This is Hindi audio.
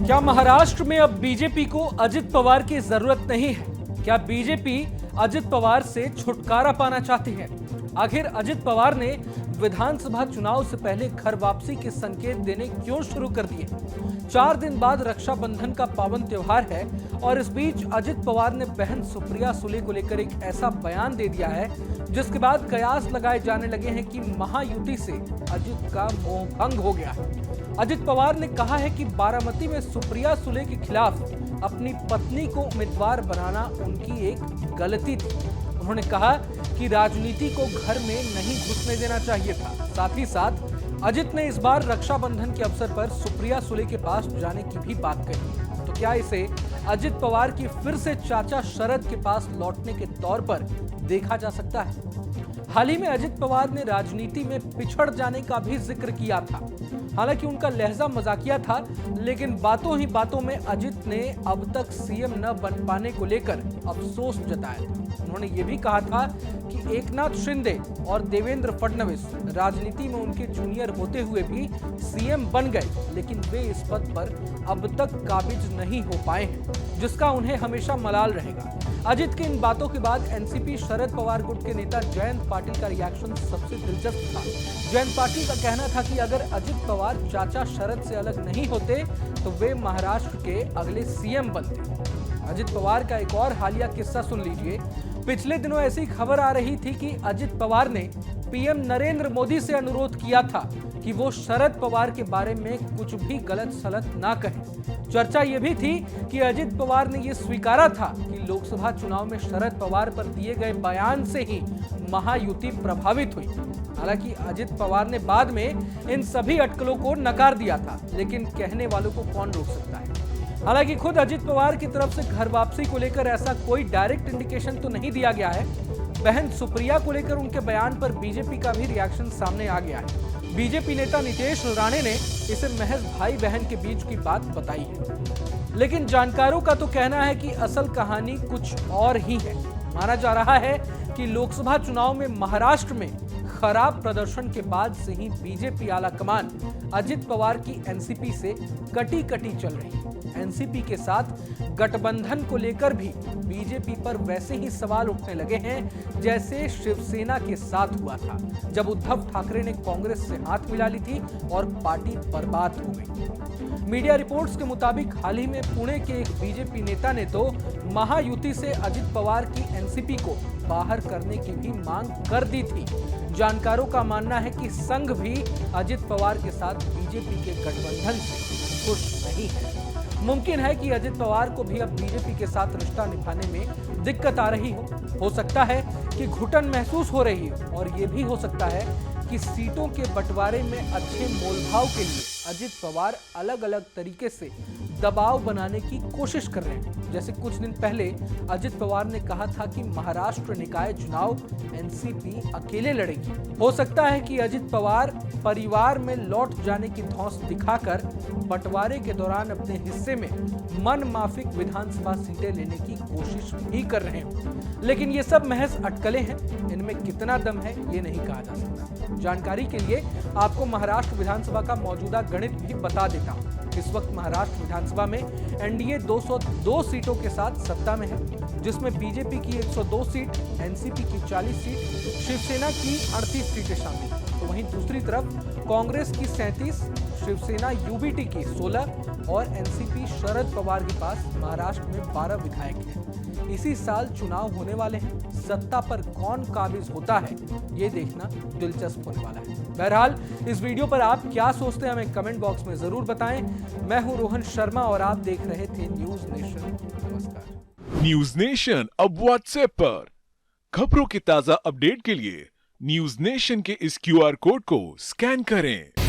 क्या महाराष्ट्र में अब बीजेपी को अजित पवार की जरूरत नहीं है? क्या बीजेपी अजित पवार से छुटकारा पाना चाहती है? आखिर अजित पवार ने विधानसभा चुनाव से पहले घर वापसी के संकेत देने क्यों शुरू कर दिए? 4 दिन बाद रक्षाबंधन का पावन त्योहार है और इस बीच अजित पवार ने बहन सुप्रिया सुले को लेकर एक ऐसा बयान दे दिया है जिसके बाद कयास लगाए जाने लगे हैं कि महायुति से अजित का मोह भंग हो गया है। अजित पवार ने कहा है कि बारामती में सुप्रिया सुले के खिलाफ अपनी पत्नी को उम्मीदवार बनाना उनकी एक गलती थी। उन्होंने कहा कि राजनीति को घर में नहीं घुसने देना चाहिए था। साथ ही साथ अजित ने इस बार रक्षाबंधन के अवसर पर सुप्रिया सुले के पास जाने की भी बात कही। तो क्या इसे अजित पवार की फिर से चाचा शरद के पास लौटने के तौर पर देखा जा सकता है? हाल ही में अजित पवार ने राजनीति में पिछड़ जाने का भी जिक्र किया था। हालांकि उनका लहजा मजाकिया था, लेकिन बातों ही बातों में अजित ने अब तक सीएम न बन पाने को लेकर अफसोस जताया था। उन्होंने ये भी कहा था कि एकनाथ शिंदे और देवेंद्र फडणवीस राजनीति में उनके जूनियर होते हुए भी सीएम बन गए, लेकिन वे इस पद पर अब तक काबिज नहीं हो पाए हैं, जिसका उन्हें हमेशा मलाल रहेगा। अजित की इन बातों के बाद एनसीपी शरद पवार गुट के नेता जयंत पाटिल का रिएक्शन सबसे दिलचस्प था। जयंत पाटिल का कहना था कि अगर अजित पवार चाचा शरद से अलग नहीं होते तो वे महाराष्ट्र के अगले सीएम बनते। अजित पवार का एक और हालिया किस्सा सुन लीजिए। पिछले दिनों ऐसी खबर आ रही थी कि अजित पवार ने पीएम नरेंद्र मोदी से अनुरोध किया था कि वो शरद पवार के बारे में कुछ भी गलत सलत ना कहें। चर्चा ये भी थी कि अजित पवार ने ये स्वीकारा था कि लोकसभा चुनाव में शरद पवार पर दिए गए बयान से ही महायुति प्रभावित हुई। हालांकि अजित पवार ने बाद में इन सभी अटकलों को नकार दिया था, लेकिन कहने वालों को कौन रोक सकता है। हालांकि खुद अजित पवार की तरफ से घर वापसी को लेकर ऐसा कोई डायरेक्ट इंडिकेशन तो नहीं दिया गया है। बहन सुप्रिया को लेकर उनके बयान पर बीजेपी का भी रिएक्शन सामने आ गया है। बीजेपी नेता नीतीश राणे ने इसे महज भाई बहन के बीच की बात बताई है, लेकिन जानकारों का तो कहना है कि असल कहानी कुछ और ही है। माना जा रहा है कि लोकसभा चुनाव में महाराष्ट्र में खराब प्रदर्शन के बाद से ही बीजेपी आलाकमान अजित पवार की एनसीपी से कटी चल रही है। एनसीपी के साथ गठबंधन को लेकर भी बीजेपी पर वैसे ही सवाल उठने लगे हैं जैसे शिवसेना के साथ हुआ था, जब उद्धव ठाकरे ने कांग्रेस से हाथ मिला ली थी और पार्टी बर्बाद हो गई। मीडिया रिपोर्ट्स के मुताबिक हाल ही में पुणे के एक बीजेपी नेता ने तो महायुति से अजित पवार की एनसीपी को बाहर करने की भी मांग कर दी थी। जानकारों का मानना है कि संघ भी अजित पवार के साथ बीजेपी के गठबंधन से खुश नहीं है। मुमकिन है कि अजित पवार को भी अब बीजेपी के साथ रिश्ता निभाने में दिक्कत आ रही हो सकता है कि घुटन महसूस हो रही हो, और ये भी हो सकता है कि सीटों के बंटवारे में अच्छे मोलभाव के लिए अजित पवार अलग अलग तरीके से दबाव बनाने की कोशिश कर रहे हैं। जैसे कुछ दिन पहले अजित पवार ने कहा था कि महाराष्ट्र निकाय चुनाव एनसीपी अकेले लड़ेगी। हो सकता है कि अजित पवार परिवार में लौट जाने की धौंस दिखाकर बंटवारे के दौरान अपने हिस्से में मन माफिक विधानसभा सीटें लेने की कोशिश भी कर रहे हैं। लेकिन ये सब महज अटकलें हैं, इनमें कितना दम है ये नहीं कहा जा सकता। जानकारी के लिए आपको महाराष्ट्र विधानसभा का मौजूदा गणित भी बता देता हूं। इस वक्त महाराष्ट्र विधानसभा में एनडीए 202 सीटों के साथ सत्ता में है, जिसमें बीजेपी की 102 सीट, एनसीपी की 40 सीट, शिवसेना की 38 सीटें शामिल हैं। तो वहीं दूसरी तरफ कांग्रेस की 37, शिवसेना यूबीटी की 16 और एनसीपी शरद पवार के पास महाराष्ट्र में 12 विधायक हैं। इसी साल चुनाव होने वाले हैं। सत्ता पर कौन काबिज होता है ये देखना दिलचस्प होने वाला है। बहरहाल इस वीडियो पर आप क्या सोचते हैं हमें कमेंट बॉक्स में जरूर बताएं। मैं हूं रोहन शर्मा और आप देख रहे थे न्यूज नेशन। नमस्कार। न्यूज नेशन अब व्हाट्सएप पर खबरों के ताजा अपडेट के लिए न्यूज नेशन के इस क्यूआर कोड को स्कैन करें।